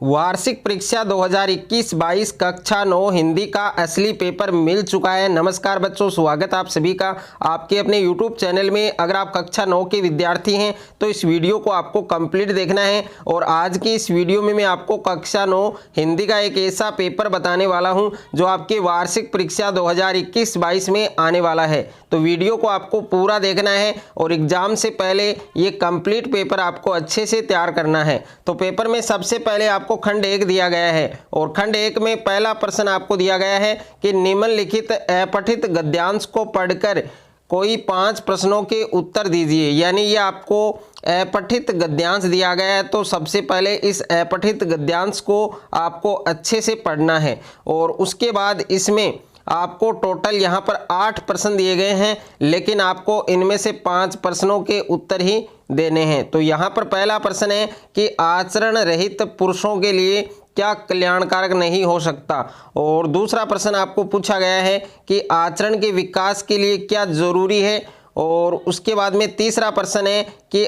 वार्षिक परीक्षा 2021-22 कक्षा 9 हिंदी का असली पेपर मिल चुका है। नमस्कार बच्चों, स्वागत आप सभी का आपके अपने YouTube चैनल में। अगर आप कक्षा 9 के विद्यार्थी हैं तो इस वीडियो को आपको कंप्लीट देखना है। और आज की इस वीडियो में मैं आपको कक्षा 9 हिंदी का एक ऐसा पेपर बताने वाला हूं जो आपके वार्षिक परीक्षा 2021-22 में आने वाला है। तो वीडियो को आपको पूरा देखना है और एग्जाम से पहले ये कंप्लीट पेपर आपको अच्छे से तैयार करना है। तो पेपर में सबसे पहले आपको खंड 1 दिया गया है और खंड 1 में पहला प्रश्न आपको दिया गया है कि निम्नलिखित अपठित गद्यांश को पढ़कर कोई 5 प्रश्नों के उत्तर दीजिए। यानी ये आपको अपठित गद्यांश दिया गया है, तो सबसे पहले इस अपठित गद्यांश को आपको अच्छे से पढ़ना है। और उसके बाद इसमें आपको टोटल यहाँ पर 8 प्रश्न दिए गए हैं, लेकिन आपको इनमें से 5 प्रश्नों के उत्तर ही देने हैं। तो यहाँ पर पहला प्रश्न है कि आचरण रहित पुरुषों के लिए क्या कल्याणकारक नहीं हो सकता। और दूसरा प्रश्न आपको पूछा गया है कि आचरण के विकास के लिए क्या जरूरी है। और उसके बाद में तीसरा प्रश्न है कि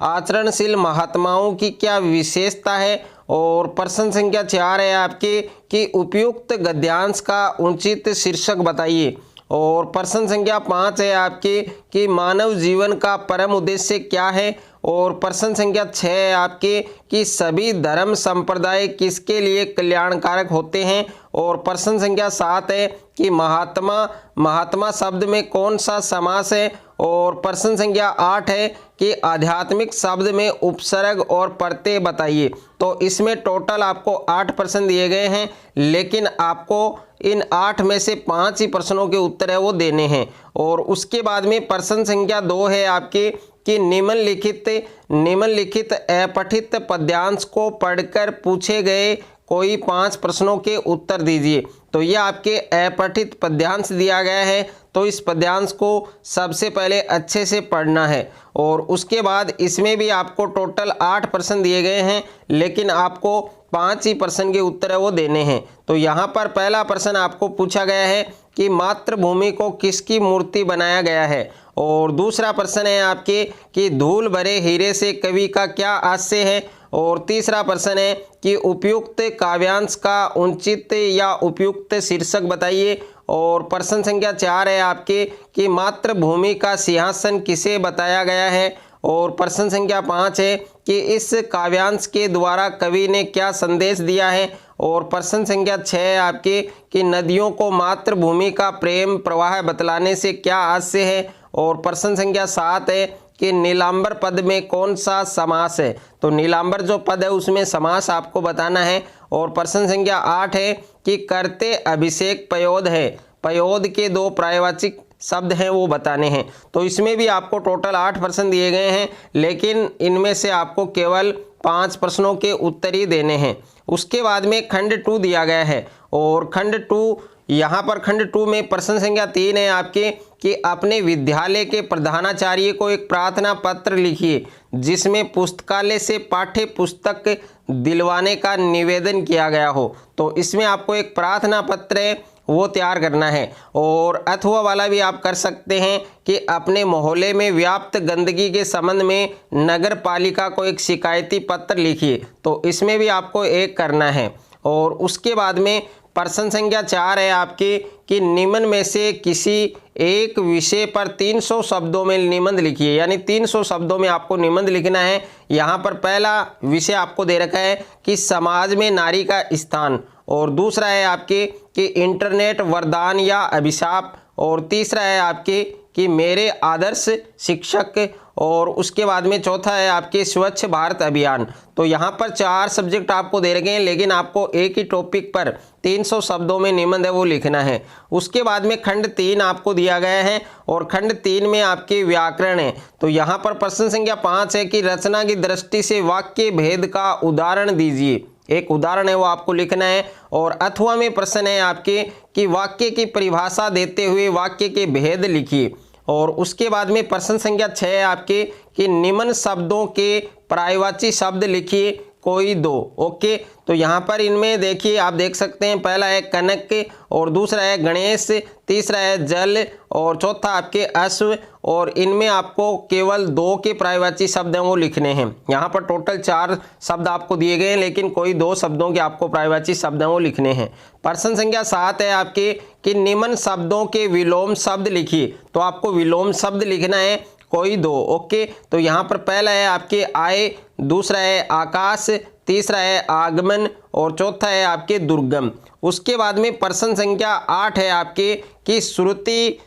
आचरणशील महात्माओं की क्या विशेषता है। और प्रश्न संख्या 4 है आपके कि उपयुक्त गद्यांश का उचित शीर्षक बताइए। और प्रश्न संख्या 5 है आपके कि मानव जीवन का परम उद्देश्य क्या है। और प्रश्न संख्या 6 है आपके कि सभी धर्म संप्रदाय किसके लिए कल्याणकारक होते हैं। और प्रश्न संख्या 7 है कि महात्मा शब्द में कौन सा समास है। और प्रश्न संख्या 8 है कि आध्यात्मिक शब्द में उपसर्ग और प्रत्यय बताइए। तो इसमें टोटल आपको 8 प्रश्न दिए गए हैं, लेकिन आपको इन 8 में से 5 ही प्रश्नों के उत्तर है वो देने हैं। और उसके बाद में प्रश्न संख्या 2 है आपके कि निम्नलिखित अपठित पद्यांश को पढ़कर पूछे गए कोई 5 प्रश्नों के उत्तर दीजिए। तो ये आपके अपठित पद्यांश दिया गया है, तो इस पद्यांश को सबसे पहले अच्छे से पढ़ना है। और उसके बाद इसमें भी आपको टोटल 8 प्रश्न दिए गए हैं, लेकिन आपको 5 ही प्रश्न के उत्तर है वो देने हैं। तो यहाँ पर पहला प्रश्न आपको पूछा गया है कि मातृभूमि को किसकी मूर्ति बनाया गया है। और दूसरा प्रश्न है आपके कि धूल भरे हीरे से कवि का क्या आशय है। और तीसरा प्रश्न है कि उपयुक्त काव्यांश का उचित या उपयुक्त शीर्षक बताइए। और प्रश्न संख्या 4 है आपके कि मातृभूमि का सिंहासन किसे बताया गया है। और प्रश्न संख्या 5 है कि इस काव्यांश के द्वारा कवि ने क्या संदेश दिया है। और प्रश्न संख्या 6 है आपके कि नदियों को मातृभूमि का प्रेम प्रवाह बतलाने से क्या आशय है। और प्रश्न संख्या 7 है कि नीलांबर पद में कौन सा समास है। तो नीलांबर जो पद है उसमें समास आपको बताना है। और प्रश्न संख्या 8 है कि करते अभिषेक पयोद है, पयोद के 2 पर्यायवाची शब्द हैं वो बताने हैं। तो इसमें भी आपको टोटल 8 प्रश्न दिए गए हैं, लेकिन इनमें से आपको केवल 5 प्रश्नों के उत्तर ही देने हैं। उसके बाद में खंड 2 दिया गया है। और खंड 2 यहाँ पर खंड 2 में प्रश्न संख्या 3 है आपके कि अपने विद्यालय के प्रधानाचार्य को एक प्रार्थना पत्र लिखिए जिसमें पुस्तकालय से पाठ्य पुस्तक दिलवाने का निवेदन किया गया हो। तो इसमें आपको एक प्रार्थना पत्र है वो तैयार करना है। और अथवा वाला भी आप कर सकते हैं कि अपने मोहल्ले में व्याप्त गंदगी के संबंध में नगर पालिका को एक शिकायती पत्र लिखिए। तो इसमें भी आपको एक करना है। और उसके बाद में प्रश्न संख्या 4 है आपके कि निम्न में से किसी एक विषय पर 300 शब्दों में निबंध लिखिए। यानी 300 शब्दों में आपको निबंध लिखना है। यहाँ पर पहला विषय आपको दे रखा है कि समाज में नारी का स्थान। और दूसरा है आपके कि इंटरनेट वरदान या अभिशाप। और तीसरा है आपके कि मेरे आदर्श शिक्षक। और उसके बाद में चौथा है आपके स्वच्छ भारत अभियान। तो यहाँ पर 4 सब्जेक्ट आपको दे रखे हैं, लेकिन आपको एक ही टॉपिक पर 300 शब्दों में निबंध है वो लिखना है। उसके बाद में खंड 3 आपको दिया गया है। और खंड 3 में आपके व्याकरण है। तो यहाँ पर प्रश्न संख्या 5 है कि रचना की दृष्टि से वाक्य भेद का उदाहरण दीजिए। एक उदाहरण है वो आपको लिखना है। और अथवा में प्रश्न है आपके कि वाक्य की परिभाषा देते हुए वाक्य के भेद लिखिए। और उसके बाद में प्रश्न संख्या 6 है आपके कि निम्न शब्दों के पर्यायवाची शब्द लिखिए कोई दो। ओके, तो यहाँ पर इनमें देखिए आप देख सकते हैं, पहला है कनक और दूसरा है गणेश, तीसरा है जल और चौथा आपके अश्व, और इनमें आपको केवल दो के पर्यायवाची शब्द हैं वो लिखने हैं। यहाँ पर टोटल 4 शब्द आपको दिए गए हैं, लेकिन कोई 2 शब्दों के आपको पर्यायवाची शब्द हैं वो लिखने हैं। प्रश्न संख्या 7 है आपके कि निम्न शब्दों के विलोम शब्द लिखिए। तो आपको विलोम शब्द लिखना है कोई दो। ओके, तो यहाँ पर पहला है आपके आए, दूसरा है आकाश, तीसरा है आगमन और चौथा है आपके दुर्गम। उसके बाद में प्रश्न संख्या 8 है आपके कि श्रुति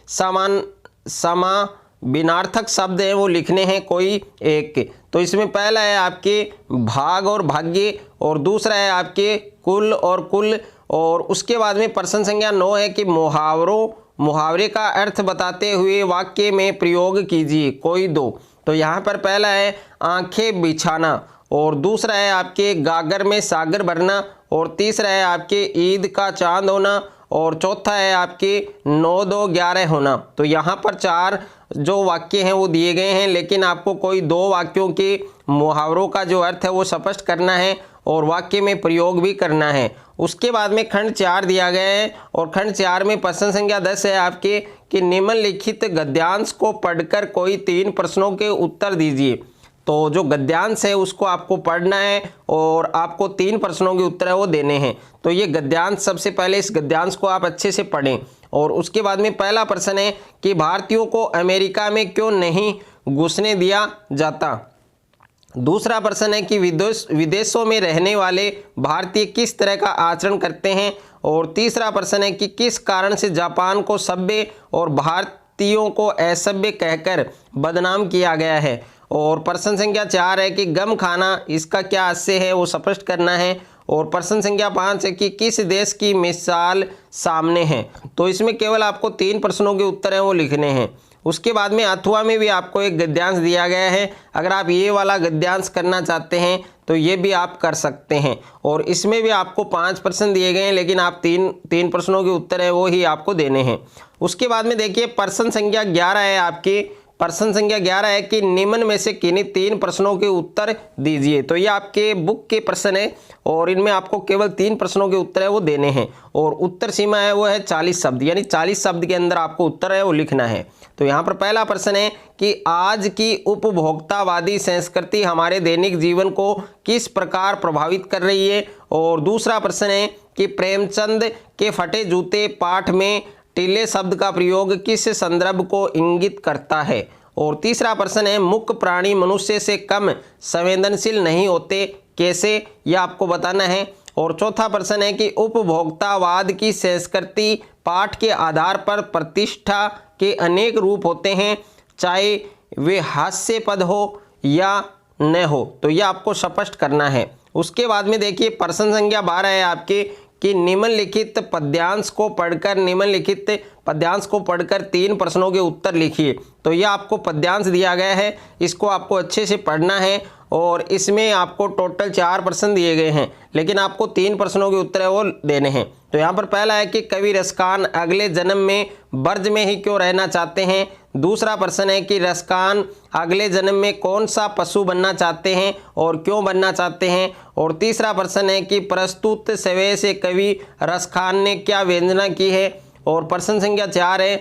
समानार्थक शब्द हैं वो लिखने हैं कोई एक। तो इसमें पहला है आपके भाग और भाग्य और दूसरा है आपके कुल और कुल, और उसके बाद में प्रश्न संख्या 9 है कि मुहावरे का अर्थ बताते हुए वाक्य में प्रयोग कीजिए कोई दो। तो यहाँ पर पहला है आंखें बिछाना और दूसरा है आपके गागर में सागर भरना और तीसरा है आपके ईद का चांद होना और चौथा है आपके 9 2 11 होना। तो यहाँ पर 4 जो वाक्य हैं वो दिए गए हैं, लेकिन आपको कोई 2 वाक्यों के मुहावरों का जो अर्थ है वो स्पष्ट करना है और वाक्य में प्रयोग भी करना है। उसके बाद में खंड 4 दिया गया है और खंड 4 में प्रश्न संख्या 10 है आपके कि निम्नलिखित गद्यांश को पढ़कर कोई 3 प्रश्नों के उत्तर दीजिए। तो जो गद्यांश है उसको आपको पढ़ना है और आपको 3 प्रश्नों के उत्तर है वो देने हैं। तो ये गद्यांश, सबसे पहले इस गद्यांश को आप अच्छे से पढ़ें। और उसके बाद में पहला प्रश्न है कि भारतीयों को अमेरिका में क्यों नहीं घुसने दिया जाता। दूसरा प्रश्न है कि विदेशों में रहने वाले भारतीय किस तरह का आचरण करते हैं। और तीसरा प्रश्न है कि किस कारण से जापान को सभ्य और भारतीयों को असभ्य कहकर बदनाम किया गया है। और प्रश्न संख्या 4 है कि गम खाना इसका क्या आशय है वो स्पष्ट करना है। और प्रश्न संख्या 5 है कि किस देश की मिसाल सामने है। तो इसमें केवल आपको 3 प्रश्नों के उत्तर हैं वो लिखने हैं। उसके बाद में अथवा में भी आपको एक गद्यांश दिया गया है, अगर आप ये वाला गद्यांश करना चाहते हैं तो ये भी आप कर सकते हैं। और इसमें भी आपको 5 प्रश्न दिए गए हैं, लेकिन आप तीन प्रश्नों के उत्तर हैं वो ही आपको देने हैं। उसके बाद में देखिए प्रश्न संख्या 11 है आपकी। प्रश्न संख्या 11 है कि निम्न में से किन्हीं 3 प्रश्नों के उत्तर दीजिए। तो ये आपके बुक के प्रश्न है और इनमें आपको केवल 3 प्रश्नों के उत्तर है वो देने हैं। और उत्तर सीमा है वो है 40 शब्द, यानी 40 शब्द के अंदर आपको उत्तर है वो लिखना है। तो यहाँ पर पहला प्रश्न है कि आज की उपभोक्तावादी संस्कृति हमारे दैनिक जीवन को किस प्रकार प्रभावित कर रही है। और दूसरा प्रश्न है कि प्रेमचंद के फटे जूते पाठ में टिल्ले शब्द का प्रयोग किस संदर्भ को इंगित करता है। और तीसरा प्रश्न है मुख्य प्राणी मनुष्य से कम संवेदनशील नहीं होते कैसे, यह आपको बताना है। और चौथा प्रश्न है कि उपभोक्तावाद की संस्कृति पाठ के आधार पर प्रतिष्ठा के अनेक रूप होते हैं, चाहे वे हास्यास्पद हो या न हो। तो यह आपको स्पष्ट करना है। उसके बाद में देखिए प्रश्न संख्या 12 है आपके कि निम्नलिखित पद्यांश को पढ़कर 3 प्रश्नों के उत्तर लिखिए। तो यह आपको पद्यांश दिया गया है, इसको आपको अच्छे से पढ़ना है। और इसमें आपको टोटल 4 प्रश्न दिए गए हैं, लेकिन आपको 3 प्रश्नों के उत्तर है वो देने हैं। तो यहाँ पर पहला है कि कवि रसकान अगले जन्म में ब्रज में ही क्यों रहना चाहते हैं। दूसरा प्रश्न है कि रसकान अगले जन्म में कौन सा पशु बनना चाहते हैं और क्यों बनना चाहते हैं। और तीसरा प्रश्न है कि प्रस्तुत स्वय से कवि रसखान ने क्या व्यंजना की है। और प्रश्न संख्या 4 है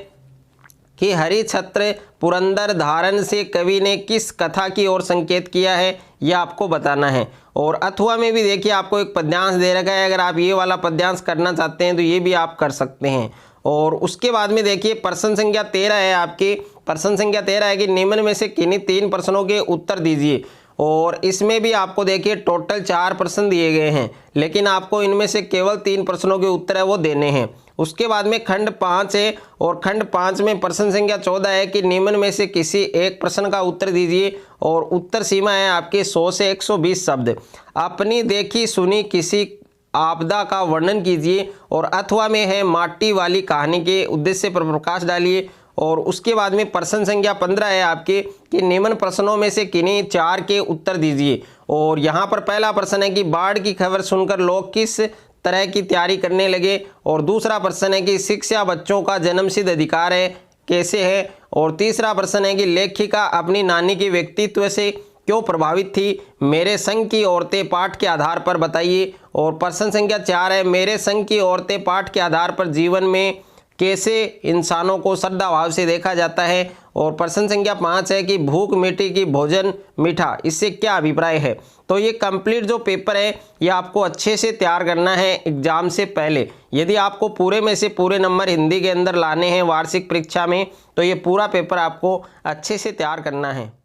कि हरि छत्र पुरंदर धारण से कवि ने किस कथा की ओर संकेत किया है, यह आपको बताना है। और अथवा में भी देखिए आपको एक पद्यांश दे रखा है, अगर आप ये वाला पद्यांश करना चाहते हैं तो ये भी आप कर सकते हैं। और उसके बाद में देखिए प्रश्न संख्या 13 है आपकी। प्रश्न संख्या 13 है कि निम्न में से किन्हीं 3 प्रश्नों के उत्तर दीजिए। और इसमें भी आपको देखिए टोटल 4 प्रश्न दिए गए हैं, लेकिन आपको इनमें से केवल 3 प्रश्नों के उत्तर है वो देने हैं। उसके बाद में खंड 5 है और खंड 5 में प्रश्न संख्या 14 है कि निम्न में से किसी एक प्रश्न का उत्तर दीजिए। और उत्तर सीमा है आपके 100 से 120 शब्द। अपनी देखी सुनी किसी आपदा का वर्णन कीजिए। और अथवा में है माटी वाली कहानी के उद्देश्य पर प्रकाश डालिए। और उसके बाद में प्रश्न संख्या 15 है आपके कि निम्न प्रश्नों में से किन्हीं 4 के उत्तर दीजिए। और यहाँ पर पहला प्रश्न है कि बाढ़ की खबर सुनकर लोग किस तरह की तैयारी करने लगे। और दूसरा प्रश्न है कि शिक्षा बच्चों का जन्मसिद्ध अधिकार है कैसे है। और तीसरा प्रश्न है कि लेखिका अपनी नानी के व्यक्तित्व से क्यों प्रभावित थी? मेरे संग की औरतें पाठ के आधार पर बताइए। और प्रश्न संख्या 4 है, मेरे संग की औरतें पाठ के आधार पर जीवन में कैसे इंसानों को श्रद्धा भाव से देखा जाता है। और प्रश्न संख्या 5 है कि भूख मिट्टी की भोजन मीठा, इससे क्या अभिप्राय है। तो ये कंप्लीट जो पेपर है ये आपको अच्छे से तैयार करना है एग्जाम से पहले। यदि आपको पूरे में से पूरे नंबर हिंदी के अंदर लाने हैं वार्षिक परीक्षा में, तो ये पूरा पेपर आपको अच्छे से तैयार करना है।